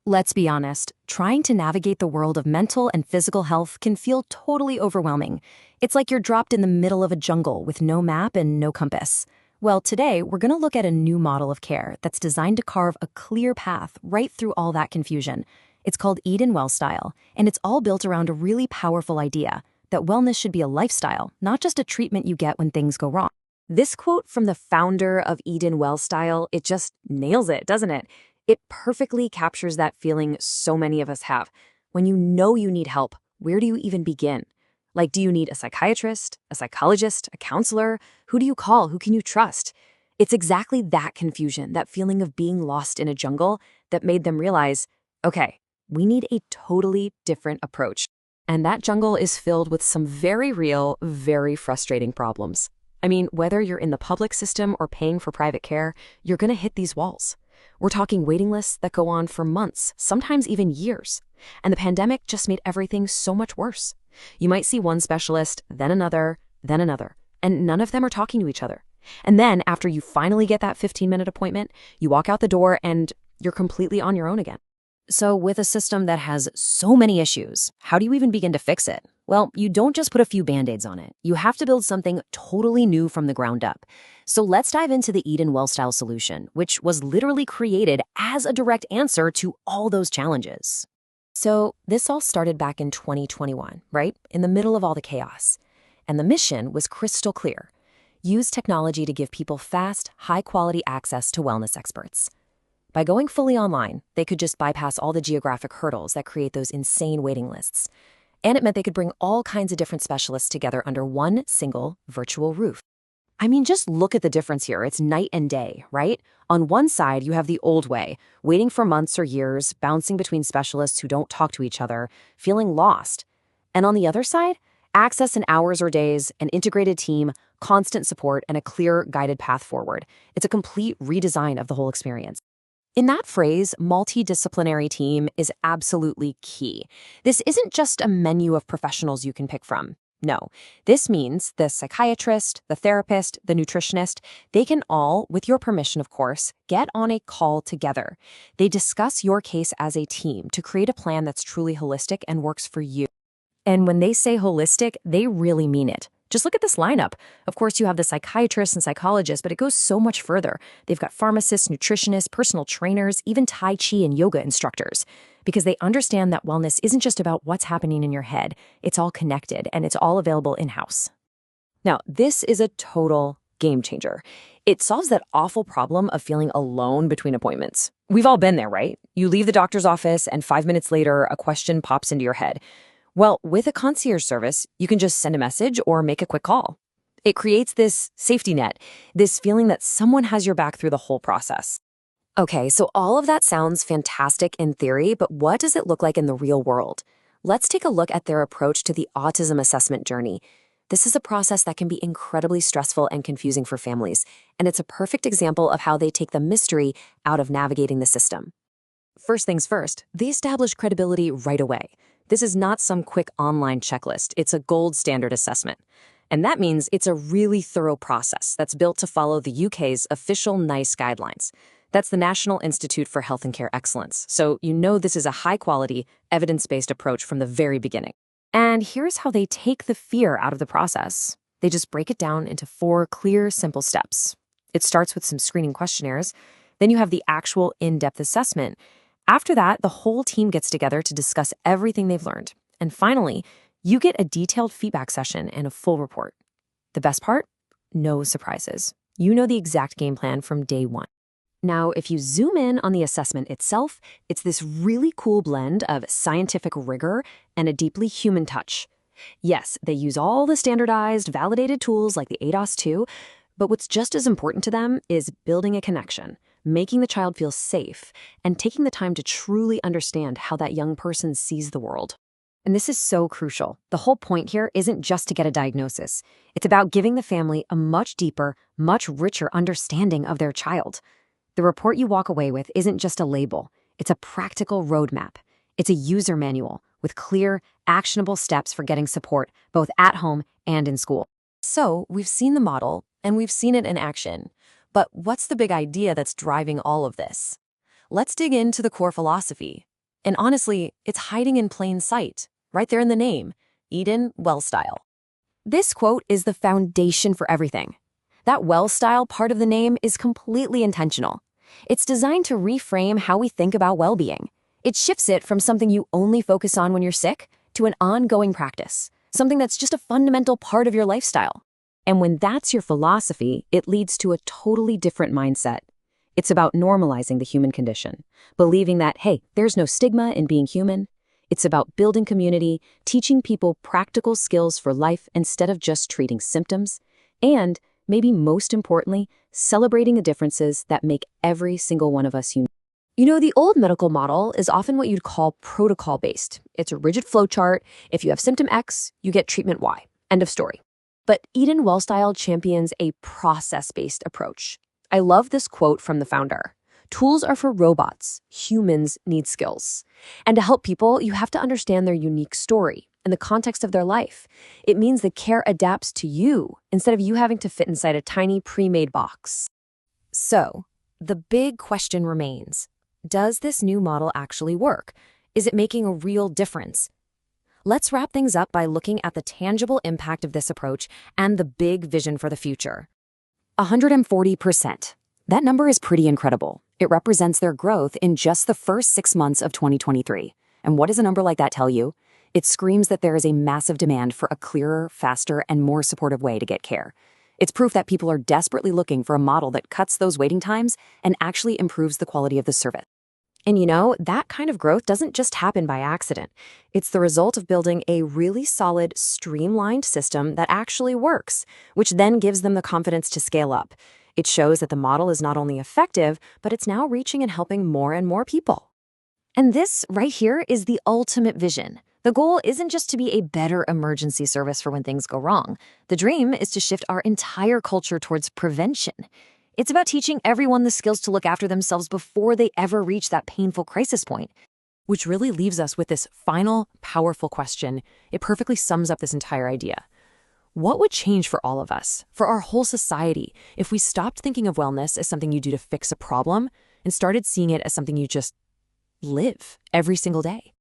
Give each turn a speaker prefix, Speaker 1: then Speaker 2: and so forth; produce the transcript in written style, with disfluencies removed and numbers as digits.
Speaker 1: Let's be honest, trying to navigate the world of mental and physical health can feel totally overwhelming. It's like you're dropped in the middle of a jungle with no map and no compass. Well, today we're going to look at a new model of care that's designed to carve a clear path right through all that confusion. It's called Eden Well Style, and it's all built around a really powerful idea that wellness should be a lifestyle, not just a treatment you get when things go wrong. This quote from the founder of Eden Well Style, it just nails it, doesn't it? It perfectly captures that feeling so many of us have. When you know you need help, where do you even begin? Like, do you need a psychiatrist, a psychologist, a counselor? Who do you call? Who can you trust? It's exactly that confusion, that feeling of being lost in a jungle, that made them realize, okay, we need a totally different approach. And that jungle is filled with some very real, very frustrating problems. I mean, whether you're in the public system or paying for private care, you're going to hit these walls. We're talking waiting lists that go on for months, sometimes even years. And the pandemic just made everything so much worse. You might see one specialist, then another, and none of them are talking to each other. And then after you finally get that 15-minute appointment, you walk out the door and you're completely on your own again. So with a system that has so many issues, how do you even begin to fix it? Well, you don't just put a few band-aids on it. You have to build something totally new from the ground up. So let's dive into the Eden Well Style solution, which was literally created as a direct answer to all those challenges. So this all started back in 2021, right? In the middle of all the chaos. And the mission was crystal clear. Use technology to give people fast, high-quality access to wellness experts. By going fully online, they could just bypass all the geographic hurdles that create those insane waiting lists. And it meant they could bring all kinds of different specialists together under one single virtual roof. I mean, just look at the difference here. It's night and day, right? On one side, you have the old way, waiting for months or years, bouncing between specialists who don't talk to each other, feeling lost. And on the other side, access in hours or days, an integrated team, constant support, and a clear, guided path forward. It's a complete redesign of the whole experience. In that phrase, multidisciplinary team is absolutely key. This isn't just a menu of professionals you can pick from. No, this means the psychiatrist, the therapist, the nutritionist, they can all, with your permission of course, get on a call together. They discuss your case as a team to create a plan that's truly holistic and works for you. And when they say holistic, they really mean it. Just look at this lineup. Of course, you have the psychiatrists and psychologists, but it goes so much further. They've got pharmacists, nutritionists, personal trainers, even Tai Chi and yoga instructors, because they understand that wellness isn't just about what's happening in your head. It's all connected, and it's all available in-house. Now, this is a total game changer. It solves that awful problem of feeling alone between appointments. We've all been there, right? You leave the doctor's office, and 5 minutes later, a question pops into your head. Well, with a concierge service, you can just send a message or make a quick call. It creates this safety net, this feeling that someone has your back through the whole process. Okay, so all of that sounds fantastic in theory, but what does it look like in the real world? Let's take a look at their approach to the autism assessment journey. This is a process that can be incredibly stressful and confusing for families, and it's a perfect example of how they take the mystery out of navigating the system. First things first, they establish credibility right away. This is not some quick online checklist. It's a gold standard assessment. And that means it's a really thorough process that's built to follow the UK's official NICE guidelines. That's the National Institute for Health and Care Excellence. So you know this is a high-quality, evidence-based approach from the very beginning. And here's how they take the fear out of the process. They just break it down into 4 clear, simple steps. It starts with some screening questionnaires. Then you have the actual in-depth assessment. After that, the whole team gets together to discuss everything they've learned. And finally, you get a detailed feedback session and a full report. The best part? No surprises. You know the exact game plan from day one. Now, if you zoom in on the assessment itself, it's this really cool blend of scientific rigor and a deeply human touch. Yes, they use all the standardized, validated tools like the ADOS-2, but what's just as important to them is building a connection, making the child feel safe, and taking the time to truly understand how that young person sees the world. And this is so crucial. The whole point here isn't just to get a diagnosis. It's about giving the family a much deeper, much richer understanding of their child. The report you walk away with isn't just a label. It's a practical roadmap. It's a user manual with clear, actionable steps for getting support, both at home and in school. So we've seen the model, and we've seen it in action. But what's the big idea that's driving all of this? Let's dig into the core philosophy. And honestly, it's hiding in plain sight, right there in the name, Eden WellStyle. This quote is the foundation for everything. That WellStyle part of the name is completely intentional. It's designed to reframe how we think about well-being. It shifts it from something you only focus on when you're sick to an ongoing practice, something that's just a fundamental part of your lifestyle. And when that's your philosophy, it leads to a totally different mindset. It's about normalizing the human condition, believing that, hey, there's no stigma in being human. It's about building community, teaching people practical skills for life instead of just treating symptoms, and, maybe most importantly, celebrating the differences that make every single one of us unique. You know, the old medical model is often what you'd call protocol-based. It's a rigid flowchart. If you have symptom X, you get treatment Y. End of story. But Eden WellStyle champions a process-based approach. I love this quote from the founder. Tools are for robots. Humans need skills. And to help people, you have to understand their unique story and the context of their life. It means the care adapts to you instead of you having to fit inside a tiny pre-made box. So, the big question remains. Does this new model actually work? Is it making a real difference? Let's wrap things up by looking at the tangible impact of this approach and the big vision for the future. 140%. That number is pretty incredible. It represents their growth in just the first 6 months of 2023. And what does a number like that tell you? It screams that there is a massive demand for a clearer, faster, and more supportive way to get care. It's proof that people are desperately looking for a model that cuts those waiting times and actually improves the quality of the service. And you know, that kind of growth doesn't just happen by accident. It's the result of building a really solid, streamlined system that actually works, which then gives them the confidence to scale up. It shows that the model is not only effective, but it's now reaching and helping more and more people. And this right here is the ultimate vision. The goal isn't just to be a better emergency service for when things go wrong. The dream is to shift our entire culture towards prevention. It's about teaching everyone the skills to look after themselves before they ever reach that painful crisis point. Which really leaves us with this final, powerful question. It perfectly sums up this entire idea. What would change for all of us, for our whole society, if we stopped thinking of wellness as something you do to fix a problem and started seeing it as something you just live every single day?